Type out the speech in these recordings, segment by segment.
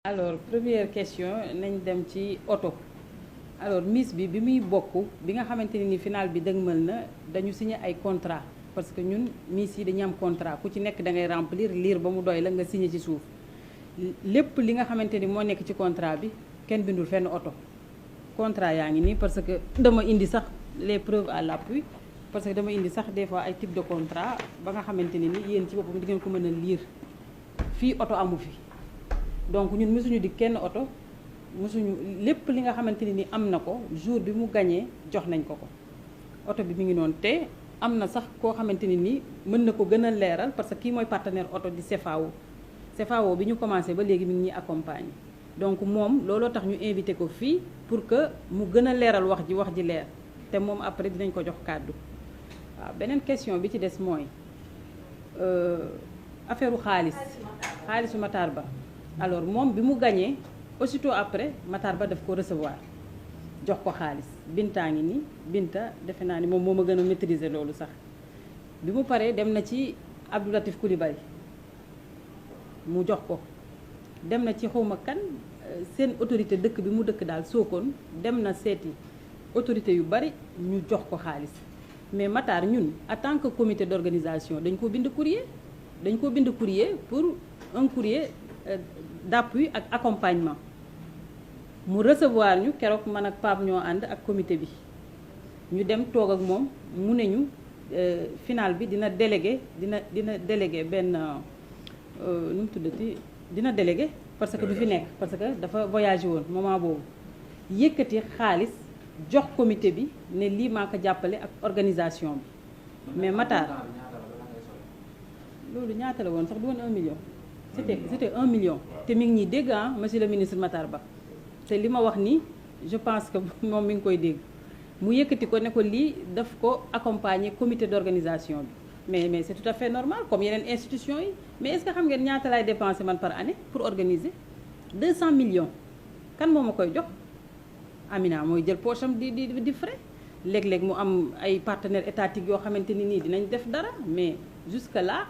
alors première question nañ dem ci oto alors Miss bi muy bokk bi nga xamante ne ni final bi dëgmal na dañu signé ay contrat parce que ñun Miss yi dañu am contrat ku ci nekk da ngay remplir lire ba mu doy la nga signé ci suuf lépp li nga xamante ni moo nekk ci contrat bi kenn bindul fenn oto contrat yaa ngi nii parce que dama indi sax les preuves à l'appui parce que dama indi sax des fois ay type de contrat ba nga xamante ne ni yéen ci boppam di ngeen ko mën a lire fii oto amu fi. donc ñun mësuñu di kenn oto mësuñu lépp li nga xamante ni am na ko jour bi mu gañee jox nañ ko oto bi mi ngi noonu te am na sax koo xamante ni mën na ko gën a leeral parce que kii mooy partenaire oto di CFAO bi ñu commencé ba léegi mi ngi ñuy accompagner donc moom looloo tax ñu invité ko fii pour que mu gën a leeral wax ji leer te moom après dinañ ko jox kàddu waaw beneen question bi ci des mooy affaire u xaalisu Matar Ba alors moom bi mu gañee aussitôt après Matar Ba daf ko recevoir jox ko xaalis Binta ngi ni Binta defe naa ni moom moo ma gën a maîtriser loolu sax bi mu paree dem na ci Abdou Latif Coulibaly mu jox ko dem na ci xawma kan seen autorité dëkk bi mu dëkk daal Sokone dem na seeti autorité yu bari ñu jox ko xaalis mais Matar ñun en tant que comité d'organisation dañ ko bind courrier pour un courrier d'appui ak accompagnement mu recevoir ñu keroog man ak Pape ñoo ànd ak comité bi ñu dem toog ak moom mu ne ñu final bi dina délégué benn nu mu tuddati dina délégué parce que du fi nekk parce que dafa voyagé woon moment boobu yëkkati xaalis jox comité bi ne lii maa ko jàppale ak organisation bi mais Matar loolu ñaata la woon sax du woon 1 million c'était 1 million te mi ngi ñuy dégg monsieur le ministre Matar Ba te li ma wax nii je pense que moom mi ngi koy dégg mu yëkkati ko ne ko lii daf ko accompagner comité d'organisation bi mais c'est tout à fait normal comme yeneen institutions yi mais est-ce que xam ngeen ñaata laay dépenser man par année pour organiser 200 millions kan moo ma koy jox Amina mooy jël poche am di frais léeg-léeg mu am ay partenaires étatiques yoo xamante ni nii dinañ def dara mais jusque là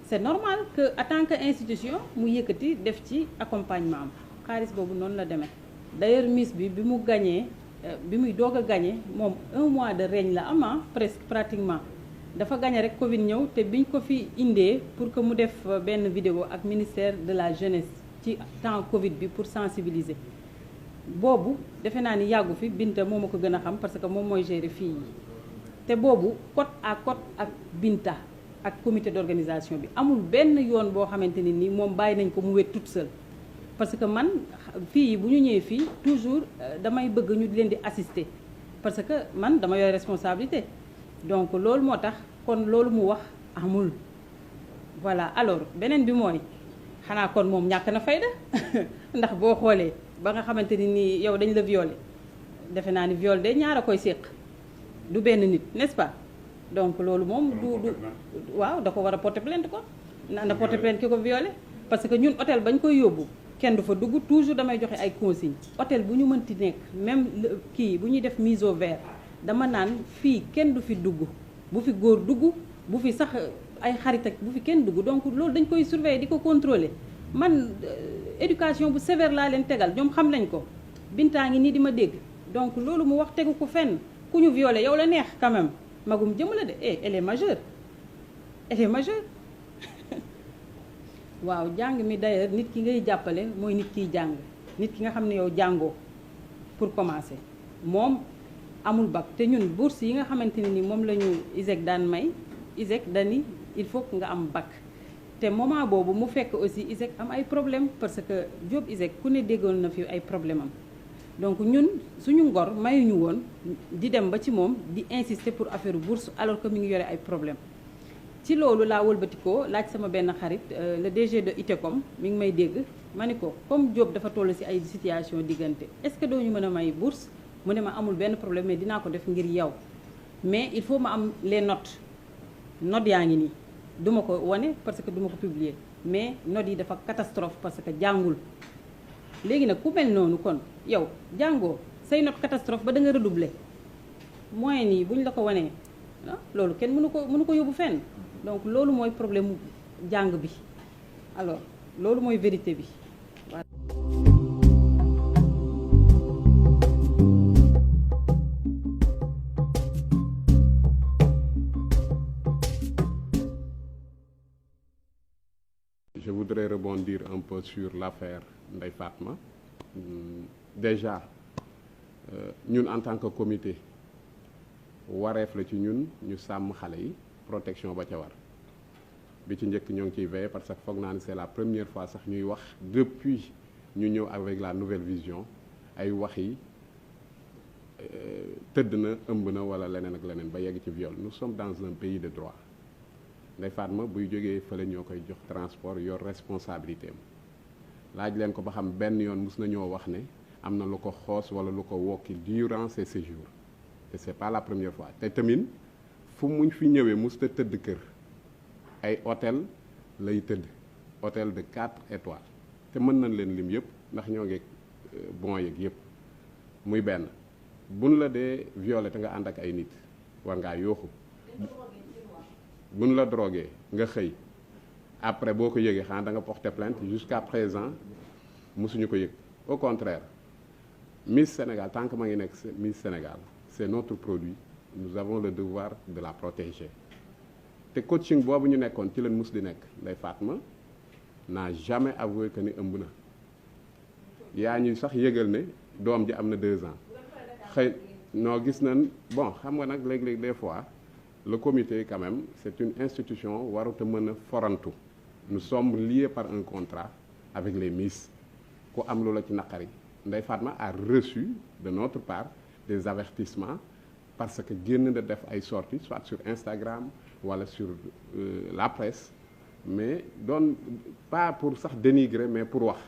c'est normal que en tant que institution mu yëkkati def ci accompagnement am xaalis boobu noonu la demee d'ailleurs Miss bi mu gañee bi muy doog a gañee moom 1 mois de règne la am presque pratiquement dafa gañe rek Covid ñëw te biñ ko fi indee pour que mu def benn vidéo ak ministère de la jeunesse ci temps Covid bi pour sensibiliser boobu defe naa ni yàggu fi Binta moo ma ko gën a xam parce que moom mooy gérer fii yi te boobu côte à côte ak Binta ak comité d'organisation bi amul benn yoon boo xamante ne ni moom bàyyi nañ ko mu wet toute seule parce que man fii yi bu ñu ñëwee fii toujours damay bëgg ñu leen di assister parce que man dama yore responsabilité donc loolu moo tax kon loolu mu wax amul voilà alors beneen bi mooy xanaa kon moom ñàkk na fayda ndax boo xoolee ba nga xamante ni nii yow dañ la violé defe naa ni viol de ñaar a koy séq du benn nit n'est-ce pas donc loolu moom du waaw da ko war a porter plainte ko na porter plainte ki ko violé parce que ñun hôtel bañ koy yóbbu kenn du fa dugg toujours damay joxe ay consignes hôtel bu ñu mënti nekk même kii bu ñuy def mise au vert dama naan fii kenn du fi dugg bu fi góor dugg bu fi sax ay xarit ak bu fi kenn dugg donc loolu dañ koy surveiller di ko contrôler man éducation bu sévère laa leen tegal ñoom xam nañ ko Bintaa ngi nii di ma dégg donc loolu mu wax tegu ko fenn ku ñu violé yow la neex quand même magum jëm la de elle est majeure waaw jàng mi d'ailleurs nit ki ngay jàppale mooy nit kiy jàng nit ki nga xam ne yow jàngoo pour commencer moom amul bac te ñun bourse yi nga xamante ne ni moom la ñu ISEC daan may ISEC dani il faut que nga am bac te moment boobu mu fekk aussi ISEC am ay problème parce que job ISEC ku ne déggoon na fi ay problème am donc ñun suñu ngor mayuñu woon di dem ba ci moom di insister pour affaire bourse alors que mi ngi yore ay problème ci loolu laa wëlbatikoo laaj sama benn xarit le DG de ITECOM mi ngi may dégg ma ni ko comme Diop dafa toll ci ay situation diggante est-ce que doo ñu mën a may bourse mu ne ma amul benn problème mais dinaa ko def ngir yow mais il faut ma am les notes yaa ngi nii duma ko wane parce que duma ko publier mais notes yi dafa catastrophe parce que jàngul léegi nag ku mel noonu kon yow jàngoo say note catastrophe ba da nga redoubler moyens yi bu ñu la ko wanee loolu kenn mënu ko yóbbu fenn donc loolu mooy problème mu jàng bi alors loolu mooy vérité bi voilà. je voudrais rebondir un peu sur l'affaire Ndeye Fatma. Déjà ñun en tant que comité wareef la ci ñun ñu sàmm xale yi protection ba ca war bi ci njëkk ñoo ngi ciy veiller parce que foog naa ni c'est la première fois sax ñuy wax depuis ñu ñëw avec la nouvelle vision ay wax yi tëdd na ëmb na wala leneen ak leneen ba yegg ci viol. Nous sommes dans un pays de droit. Ndeye Fatma buy jógee fële ñoo koy jox transport yor responsabilité am laaj leen ko ba xam benn yoon mus na ñoo wax ne am na lu ko xoos wala lu ko wokki durant ses séjours te c'est pas la première fois te tamit fu muñ fi ñëwee mus ta tëdd kër ay hôtel lay tëdd hôtel de 4 étoiles te mën nañ leen lim yëpp ndax ñoo ngeeg bon yeeg yëpp muy benn buñ la dee violé te nga ànd ak ay nit war ngaa yooxu buñ la drogué nga xëy après boo ko yëgee xanaa da nga porter plainte jusqu'à présent mosuñu ko yëg au contraire Miss Sénégal tant que ma ngi nekk Miss Sénégal c'est notre produit nous avons le devoir de la protéger te coaching boobu ñu nekkoon ci leen mus di nekk Ndeye Fatma n'a jamais avoué que ni ëmb na yaa ñuy sax yëgal ne doom ji am na 2 ans xëy noo gis nañ bon xam nga nag léeg-léeg des fois le comité quand même c'est une institution warut a mën a forantu nous sommes liés par un contrat avec les Miss ku am lu la ci naqari Ndeye Fatma a reçu de notre part des avertissements parce que génn na def ay sorties soit sur Instagram wala sur la presse mais doon pas pour sax dénigrer mais pour wax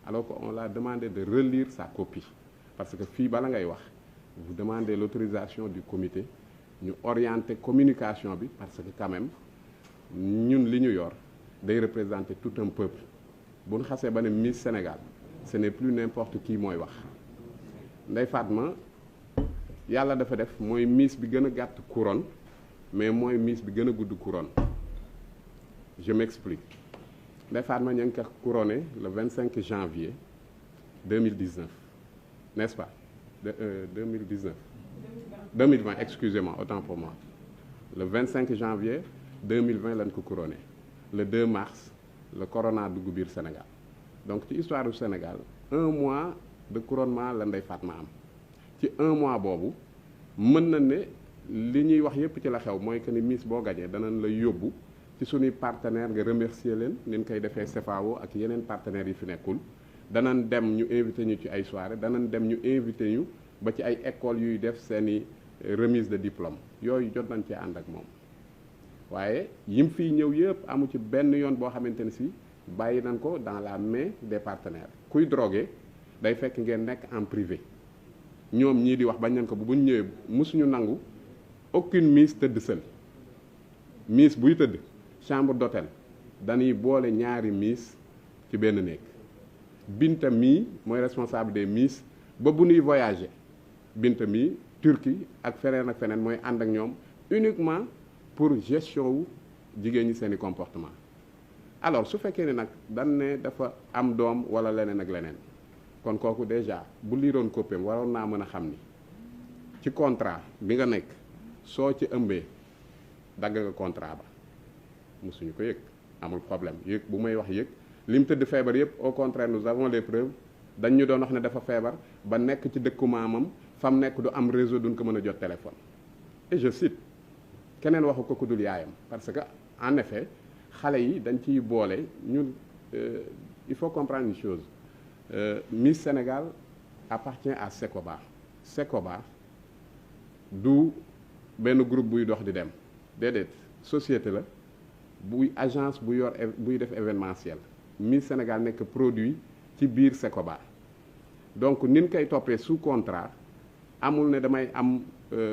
alors qu'on l'a demandé de relire sa copie parce que fii bala ngay wax vous demandez l'autorisation du comité ñu orienter communication bi parce que quand même ñun li ñu yor day représenter tout un peuple bu ñu xasee ba ne Miss Sénégal ce n'est plus n'importe qui mooy wax Ndeye Fatma yàlla dafa def mooy Miss bi gën a gàtt couronne mais mooy Miss bi gën a gudd couronne je m'explique Ndeye Fatma ñu ngi ko couronné le 25 janvier 2019 n'est-ce pas 2020 excusez-moi autant pour moi le 25 janvier 2020 lañ ko couronné le 2 mars le corona dugg biir Sénégal donc ci histoire du Sénégal 1 mois de couronnement la Ndeye Fatma am ci 1 mois boobu mën na ne li ñuy wax yépp ci la xew mooy que ni Miss boo gañee danañ la yóbbu ci suñuy partenaire nga remercier leen ni ñu koy defee CFAO ak yeneen partenaires yi fi nekkul danañ dem ñu invité ñu ci ay soirée danañ dem ñu invité ñu ba ci ay écoles yuy def seeni remise de diplôme yooyu jot nañ cee ànd ak moom waaye yim fiy ñëw yëpp amu ci benn yoon boo xamante ne si bàyyi nañ ko dans la main des partenaires kuy drogué day fekk ngeen nekk en privé ñoom ñii di wax bañ nañ ko bu ñu ñëwee mosuñu nangu aucune Miss tëdd seul Miss buy tëdd chambre d'hôtel dañuy boole ñaari Miss ci benn néeg Binta mii mooy responsable des Miss ba bu ñuy voyager Binta mii Turquie ak feneen mooy ànd ak ñoom uniquement pour gestion wu jigéen ñi seeni comportement alors su fekkee ne nag dañ ne dafa am doom wala leneen ak leneen kon kooku déjà bu liiroon koppeem waroon naa mën a xam ni ci contrat bi nga nekk soo ci ëmbee dagg nga contrat ba mosuñu ko yëg amul problème yëg bu may wax yëg li mu tëdd feebar yëpp au contraire nous avons les preuves dañ ñu doon wax ne dafa feebar ba nekk ci dëkku maamam fam nekk du am réseau duñ ko mën a jot téléphone et je cite keneen waxu ko ku dul yaayam parce que en effet xale yi dañ ciy boole ñun il faut comprendre une chose Miss Sénégal appartient à Secoba Secoba du benn groupe buy dox di dem déedéet société la buy agence bu yor buy def événementiel Miss Sénégal nekk produit ci biir Secoba donc nin koy toppee sous contrat amul ne damay am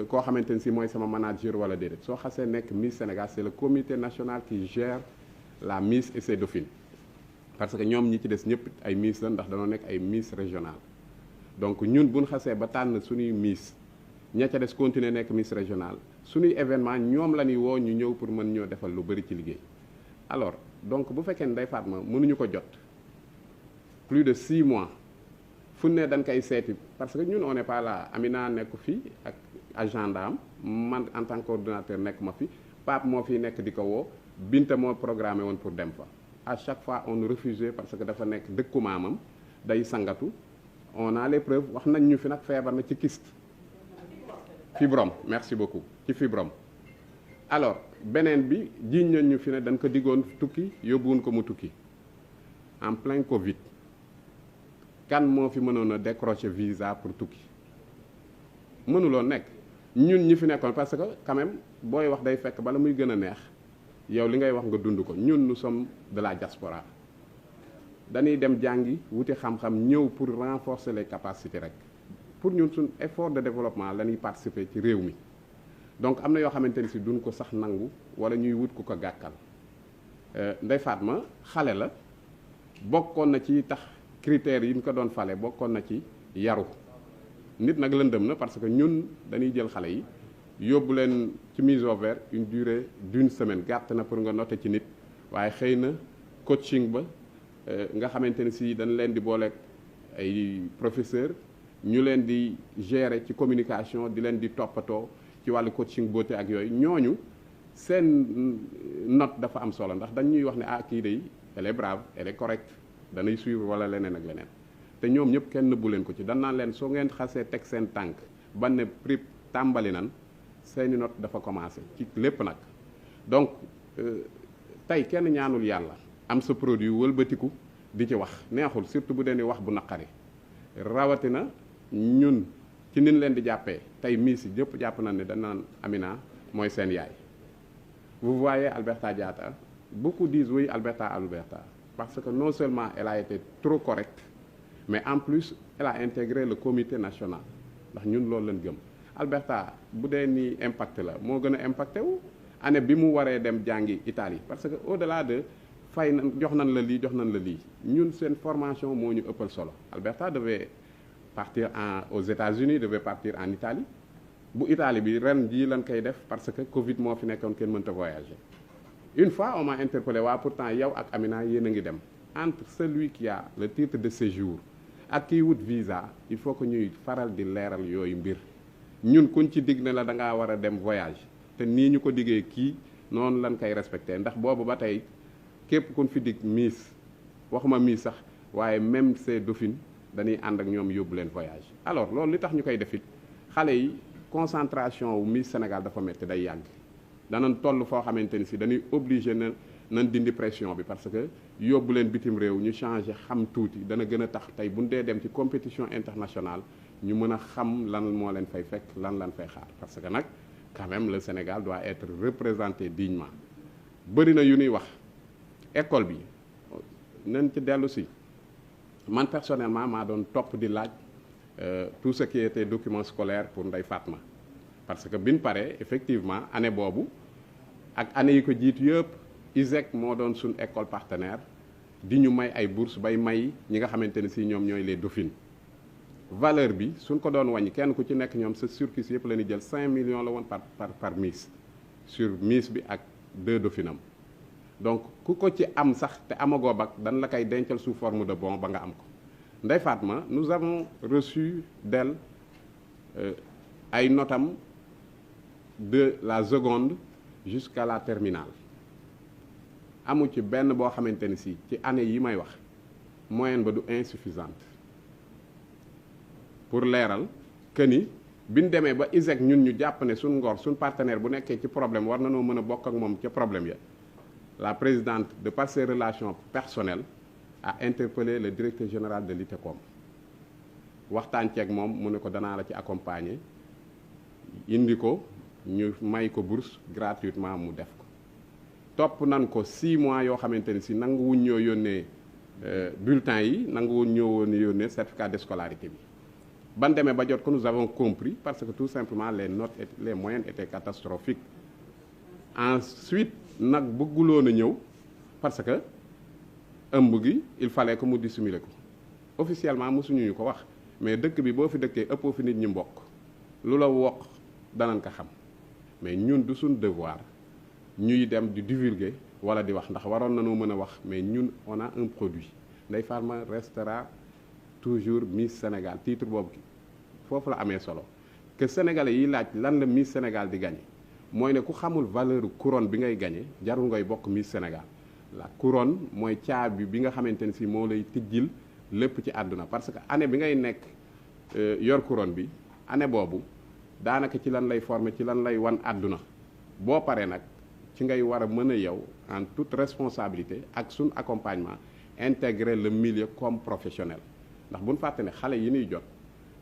koo xamante ne si mooy sama manager wala déedéet soo xasee nekk Miss Sénégal c'est le comité national qui gère la Miss et ses dauphines parce que ñoom ñi ci des ñëpp ay Miss la ndax dañoo nekk ay Miss régional donc ñun buñ xasee ba tànn suñuy Miss ña ca des continuer nekk Miss régional suñuy événement ñoom la ñuy woo ñu ñëw pour mën ñoo defal lu bari ci liggéey alors donc bu fekkee ne Ndeye Fatma mënuñu ko jot plus de 6 mois fu ne dañ koy seeti parce que ñun on n'est pas là Amina nekk fii ak agenda am man en tant que coordonnateur nekk ma fi Pape moo fi nekk di ko woo Binta moo programmé woon pour dem fa à chaque fois on nous refusait parce que dafa nekk dëkku maamam day sangatu on a les preuves wax nañ ñu fi nag feebar na ci kyste fibrome merci beaucoup ci fibrome alors beneen bi jiiñ nañ ñu fi ne dañ ko diggoon tukki yóbbuwuñ ko mu tukki en plein Covid kan moo fi mënoon a décrocher visa pour tukki mënuloo nekk ñun ñi fi nekkoon parce que quand même booy wax day fekk bala muy gën a neex yow li ngay wax nga dund ko ñun nous sommes de la diaspora dañuy dem jàngi wuti xam-xam ñëw pour renforcer les capacités rek pour ñun suñ effort de développement la ñuy participer ci réew mi donc am na yoo xamante ni si duñ ko sax nangu wala ñuy wut ku ko gàkkal Ndeye Fatma xale la bokkoon na ci tax critères yi ñu ko doon fale bokkoon na ci yaru nit nag lëndëm na parce que ñun dañuy jël xale yi yóbbu leen ci mise au vert une durée d'une semaine gàtt na pour nga noter ci nit waaye xëy na coaching ba nga xamante ne si dañ leen di booleeg ay professeur ñu leen di gérer ci communication di leen di toppatoo ci wàllu coaching beauté ak yooyu ñooñu seen note dafa am solo ndax dañ ñuy wax ne ah kii day elle est brave elle est correcte danay suivre wala leneen ak leneen te ñoom ñëpp kenn nëbbu leen ko ci dan naan leen soo ngeen xasee teg seen tànk ban ne prip tàmbali nan seeni note dafa commencé ci lépp nag donc tey kenn ñaanul yàlla am sa produit wëlbatiku di ci wax neexul surtout bu dee ni wax bu naqari rawatina ñun ci nin leen di jàppee tey miis yi ñëpp jàpp na ne dañ naan Amina mooy seen yaay vous voyez Alberta Diatta beaucoup disent oui Alberta parce que non seulement elle a été trop correcte mais en plus elle a intégré le comité national ndax ñun loolu lañ gëm Alberta bu dee ni impacté la moo gën a impacté wu année bi mu waree dem jàngi Italie parce que au-delà de fay na jox nañ la lii jox nañ la lii ñun seen formation moo ñu ëppal solo Alberta devait partir aux États-Unis devait partir en Italie bu Italie bi ren jii lañ koy def parce que Covid moo fi nekkoon kenn mënta voyager une fois on m'a interpellé waa pourtant yow ak Amina yéen a ngi dem entre celui qui a le titre de séjour ak kiy wut visa il faut que ñuy faral di leeral yooyu mbir ñun kuñ ci digg ne la da ngaa war a dem voyage te nii ñu ko diggee kii noonu lañ koy respecté ndax boobu ba tey képp kuñ fi dig miss waxuma miss sax waaye même ces dauphines dañuy ànd ak ñoom yóbbu leen voyage alors loolu li tax ñu koy def it xale yi concentration wu Miss Sénégal dafa métti day yàgg danañ toll foo xamante ni si dañuy obligé nañ dindi pression bi parce que yóbbu leen bitim réew ñu changé xam tuuti dana gën a tax tey bu ñu dee dem ci compétition internationale ñu mën a xam lan moo leen fay fekk lan fay xaar parce que nag quand même le Sénégal doit être représenté dignement bëri na yu ñuy wax école bi nañ ci dellu si man personnellement maa doon topp di laaj tout ce qui était document scolaire pour Ndeye Fatma parce que bi ñu paree effectivement année boobu ak année yi ko jiitu yëpp ISEC moo doon suñ école partenaire di ñu may ay bourse bay may ñi nga xamante ne si ñoom ñooy les dauphines valeur bi suñ ko doon wàññi kenn ku ci nekk ñoom sa surplus yëpp la ñuy jël 5 millions la woon par miss sur miss bi ak 2 dauphinam donc ku ko ci am sax te amagoo bak dan la koy dencal sous forme de bon ba nga am ko Ndeye Fatma nous avons reçu d'elle ay notam de la seconde jusqu'à la terminale amu ci benn boo xamante ni si ci année yi may wax moyenne ba du insuffisante pour leeral que ni bi ñu demee ba ISEC ñun ñu jàpp ne suñ ngor suñ partenaire bu nekkee ci problème war na noo mën a bokk ak moom ca problème ya la présidente de par ses relations personnelles a interpellé le directeur général de l'ITECOM waxtaan ceeg moom mu ne ko danaa la ci accompagner indi ko ñu may ko bourse gratuitement mu def ko topp nan ko 6 mois yoo xamante ni si nangu wuñ ñoo yónnee bulletin yi nangu wuñ ñoo woon yónnee certificat de scolarité bi ban demee ba jot ko nous avons compris parce que tout simplement les notes et les moyennes étaient catastrophiques ensuite nag bëgguloon a ñëw parce que ëmb gi il fallait que mu dissimuler ko officiellement mosuñu ñu ko wax mais dëkk bi boo fi dëkkee ëppoo fi nit ñi mbokk lu la wokk danañ ko xam mais ñun du suñ devoir ñuy dem di divulguer wala di wax ndax waroon nañoo mën a wax mais ñun on a un produit Ndeye Fatma restera toujours Miss Sénégal titre boobu foofu la amee solo que sénégalais yi laaj lan la Miss Sénégal di gagné mooy ne ku xamul valeur couronne bi ngay gagné jarul ngay bokk Miss Sénégal la couronne mooy caabi bi nga xamante ne si moo lay tijjil lépp ci àdduna parce que année bi ngay nekk yor couronne bi année boobu daanaka ci lan lay former ci lan lay wan àdduna boo paree nag ci ngay war a mën a yow en toute responsabilité ak suñ accompagnement intégrer le milieu comme professionnel ndax bu ñu fàtte ne xale yi ñuy jot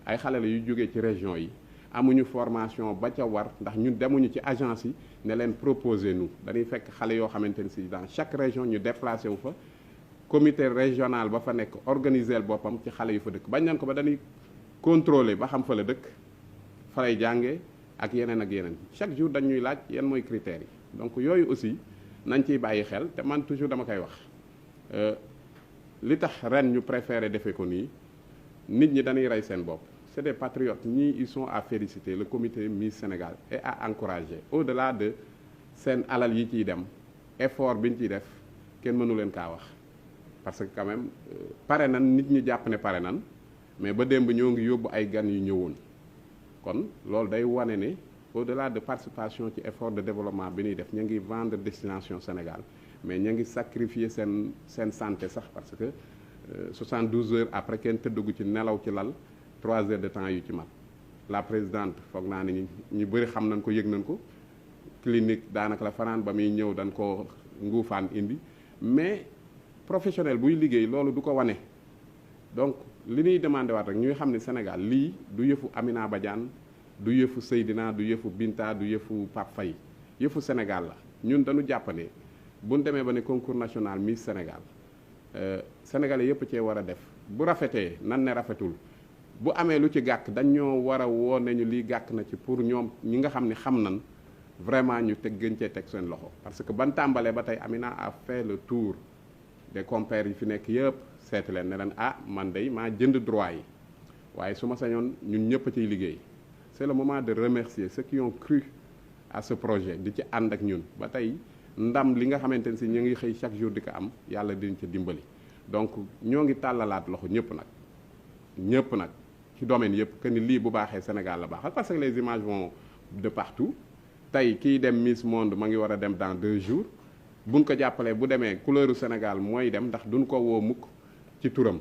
ay xale la yu jógee ci région yi amuñu formation ba ca war ndax ñun demuñu ci agence yi ne leen proposer nous dañuy fekk xale yoo xamante ne si dans chaque région ñu déplacé wu fa comité régional ba fa nekk organiser boppam ci xale yu fa dëkk bañ nañ ko ba dañuy contrôler ba xam fa la dëkk fa lay jàngee ak yeneen chaque jour dañuy laaj yan mooy critères yi donc yooyu aussi nañ ciy bàyyi xel te man toujours dama koy wax li tax ren ñu préféré defee ko nii nit ñi dañuy rey seen bopp c'est des patriotes ñii ils sont à féliciter le comité Miss Sénégal et à encourager au-delà de seen alal yi ciy dem effort bi ñu ciy def kenn mënu leen kaa wax parce que quand même pare nan nit ñi jàpp ne pare nan mais ba démb ñoo ngi yóbbu ay gan yu ñëwoon kon loolu day wane ne au-delà de participation ci effort de développement bi ñuy def ñu ngi vendre destination Sénégal mais ñu ngi sacrifier seen santé sax parce que 72 heures après kenn tëddagu ci nelaw ci lal 3 heures de temps yu ci mat la présidente foog naa ne ñu bëri xam nañ ko yëg nañ ko clinique daanaka la fanaan ba muy ñëw dañ ko nguufaan indi mais professionnel buy liggéey loolu du ko wane donc li ñuy demandé waat rek ñuy xam ne Sénégal lii du yëfu Amina Badiane du yëfu Seydina du yëfu Binta du yëfu Pape Faye yëfu Sénégal la ñun dañu jàppane bu ñu demee ba ne concours national Miss Sénégal sénégalais yëpp cee war a def bu rafetee nan ne rafetul bu amee lu ci gàkk dañ ñoo war a woo nañu lii gàkk na ci pour ñoom ñi nga xam ne xam nan vraiment ñu teg gën cee teg seen loxo parce que ban tàmbalee ba tey Amina a fait le tour des compères yi fi nekk yëpp seeti leen ne leen ah man day maa jënd droit yi waaye su ma sañoon ñun ñëpp a ciy liggéey c'est le moment de remercier ceux qui ont cru à ce projet di ci ànd ak ñun ba tey ndam li nga xamante ne si ñu ngi xëy chaque jour di ko am yàlla diñ ca dimbali donc ñoo ngi tàllalaat loxo ñëpp nag ci domaine yëpp que ni lii bu baaxee Sénégal la baaxal parce que les images vont de partout tey kiy dem Miss Monde ma ngi war a dem dans 2 jours buñ ko jàppalee bu demee couleuru Sénégal mooy dem ndax duñ ko woo mukk ci turam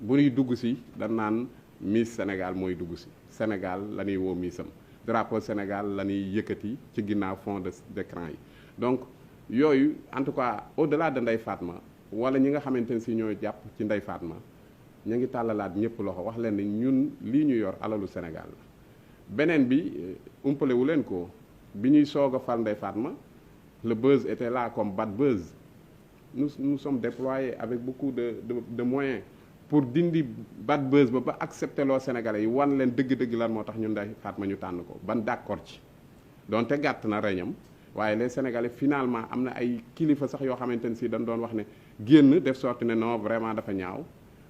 bu ñuy dugg si dañ naan Miss Sénégal mooy dugg si Sénégal la ñuy woo Missam drapeau Sénégal la ñuy yëkkati ci ginnaaw fond d'écran yi donc yooyu en tout cas au-delà de Ndeye Fatma wala ñi nga xamante ne si ñooy jàpp ci Ndeye Fatma ñu ngi tàllalaat ñëpp loxo wax leen ni ñun lii ñu yor alalu Sénégal la beneen bi umpale wu leen ko bi ñuy soog a fal Ndeye Fatma le buzz était là comme bad buzz nous sommes déployés avec beaucoup de moyens pour dindi bad buzz ba accepter loo Sénégalais yi wan leen dëgg-dëgg lan moo tax ñun Ndeye Fatma ñu tànn ko ban d'accord ci donte gàtt na reñam waaye les Sénégalais finalement am na ay kilifa sax yoo xamante ne si dañ doon wax ne génn def sorti ne non vraiment dafa ñaaw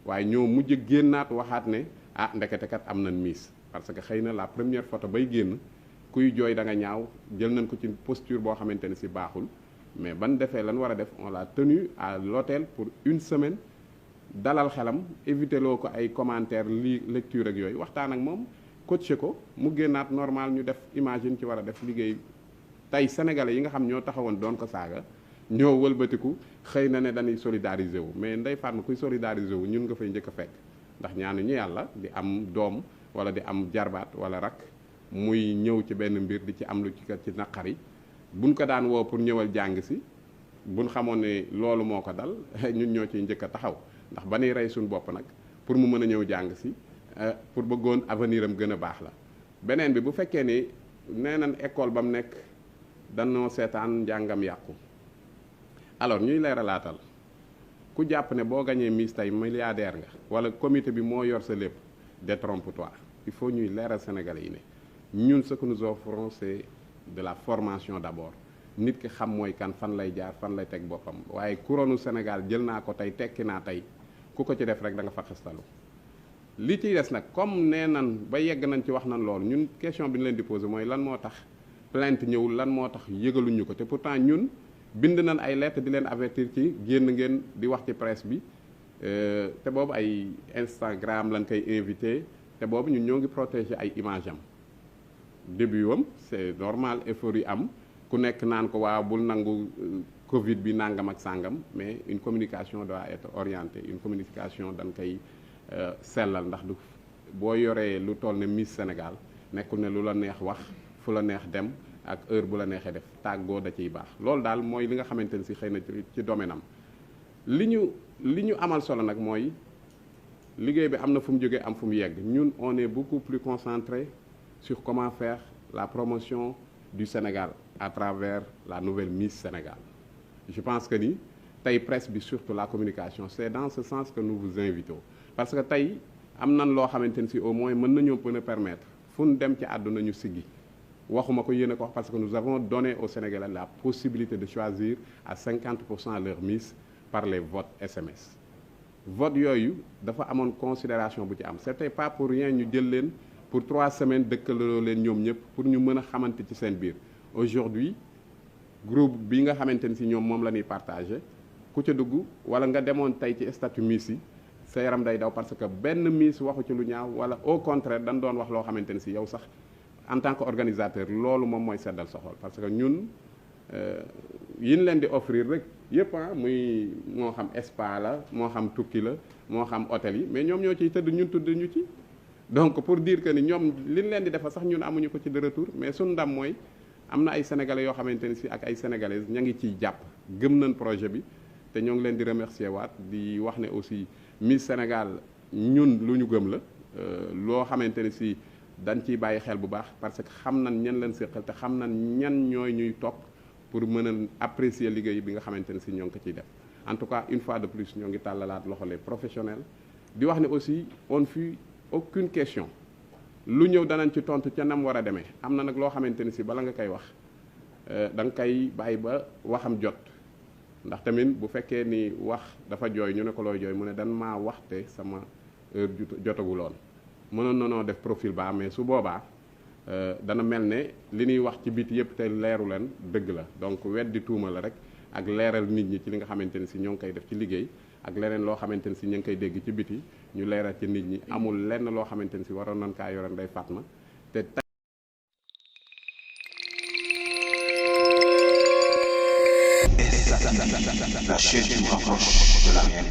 waaye ñoo mujj génnaat waxaat ne ah ndekete kat am nañ Miss parce que xëy na la première photo bay génn kuy jooy da nga ñaaw jël nañ ko ci posture boo xamante ne si baaxul mais ban defee lan war a def on l'a tenu à l'hôtel pour 1 semaine dalal xelam éviter loo ko ay commentaires lecture ak yooyu waxtaan ak moom coaché ko mu génnaat normal ñu def imagine ci war a def liggéey tey sénégalais yi nga xam ñoo taxawoon doon ko saaga ñoo wëlbatiku xëy na ne dañuy solidariser wu mais Ndeye Fatma kuy solidariser wu ñun nga fay njëkk a fekk ndax ñaanuñu yàlla di am doom wala di am jarbaat wala rak muy ñëw ci benn mbir di ci am lu ci naqari buñ ko daan woo pour ñëwal jàng si buñ xamoon ne loolu moo ko dal ñun ñoo ciy njëkk a taxaw ndax ba nuy rey suñu bopp nag pour mu mën a ñëw jàng si pour bëggoon avenir am gën a baax la beneen bi bu fekkee ni nee nañ école ba mu nekk danoo seetaan njàngam yàqu alors ñuy leeralaatal ku jàpp ne boo gañee Miss tey milliardaire nga wala comité bi moo yor sa lépp détrompe-toi il faut ñuy leeral Sénégalais yi ne ñun ce que nous offrons c'est de la formation d'abord nit ki xam mooy kan fan lay jaar fan lay teg boppam waaye couronne Sénégal jël naa ko tey tekki naa tey ku ko ci def rek da nga fa xastalu li ciy des nag comme nee nan ba yegg nañ ci wax nan loolu ñun question bi ñu leen di poser mooy lan moo tax plainte ñëwul lan moo tax yëgaluñu ko te pourtant ñun bind nañ ay lettres di leen avertir ci génn ngeen di wax ci presse bi te boobu ay Instagram lañ koy invité te boobu ñun ñoo ngi protéger ay image am début wam c'est normal effort yi am ku nekk naan ko waaw bul nangu Covid bi nangam ak sangam mais une communication doit être orientée une communication dañ koy sellal ndax du boo yoree lu toll ne Miss Sénégal nekkul ne lu la neex wax fu la neex dem ak heure bu la neexee def tàggoo da ciy baax loolu daal mooy li nga xamante ne si xëy na ci domaine am li ñu amal solo nag mooy liggéey bi am na fu mu jógee am fu mu yegg ñun on est beaucoup plus concentré sur comment faire la promotion du Sénégal à travers la nouvelle Miss Sénégal je pense que ni tey presse bi surtout la communication c'est dans ce sens que nous vous invitons parce que tey am nan loo xamante ni si au moins mën nañoo mën a permettre fu ñu dem ci àdduna ñu siggi waxuma ko yéen a ko wax parce que nous avons donné aux Sénégalais la possibilité de choisir à 50% leur Miss par les votes SMS vote yooyu dafa amoon considération bu ci am c'était pas pour rien ñu jël leen pour 3 semaines dëkkaloo leen ñoom ñëpp pour ñu mën a xamante ci seen biir aujourd'hui groupe bi nga xamante ni si ñoom moom la ñuy partagé ku ca dugg wala nga demoon tey ci statut Miss yi sa yaram day daw parce que benn Miss waxu ci lu ñaaw wala au contraire dañ doon wax loo xamante ni si yow sax en tant que organisateur loolu moom mooy seddal sa xol parce que ñun yi ñu leen di offrir rek yëpp muy moo xam spa la moo xam tukki la moo xam hôtel yi mais ñoom ñoo ciy tëdd ñun tudd ñu ci donc pour dire que ni ñoom li ñu leen di defal sax ñun amuñu ko ci de retour mais suñu ndam mooy am na ay sénégalais yoo xamante ni si ak ay sénégalaises ña ngi ciy jàpp gëm nañ projet bi te ñoo ngi leen di remercier waat di wax ne aussi Miss Sénégal ñun lu ñu gëm la loo xamante ni si dañ ciy bàyyi xel bu baax parce que xam nañ ñan leen séqal te xam nañ ñan ñooy ñuy topp pour mën a apprécier liggéey bi nga xamante ne si ñoo ngi ko ciy def en tout cas une fois de plus ñoo ngi tàllalaat loxo les professionnels di wax ne aussi on ne fuit aucune question lu ñëw danañ ci tontu ca nam war a demee am na nag loo xamante ni si bala nga koy wax da nga koy bàyyi ba waxam jot ndax tamit bu fekkee ni wax dafa jooy ñu ne ko looy jooy mu ne dan maa waxte sama heure jotaguloon mënoon na noo def profil ba mais su boobaa dana mel ne li ñuy wax ci biti yëpp te leeru leen dëgg la donc weddi tuuma la rek ak leeral nit ñi ci li nga xamante ni si ñoo ngi koy def ci liggéey ak leneen loo xamante ni si ñu ngi koy dégg ci biti ñu leeral ci nit ñi amul lenn loo xamante ni si waroon nañ kaa yore Ndeye Fatma te La chaîne qui vous rapproche de la réalité.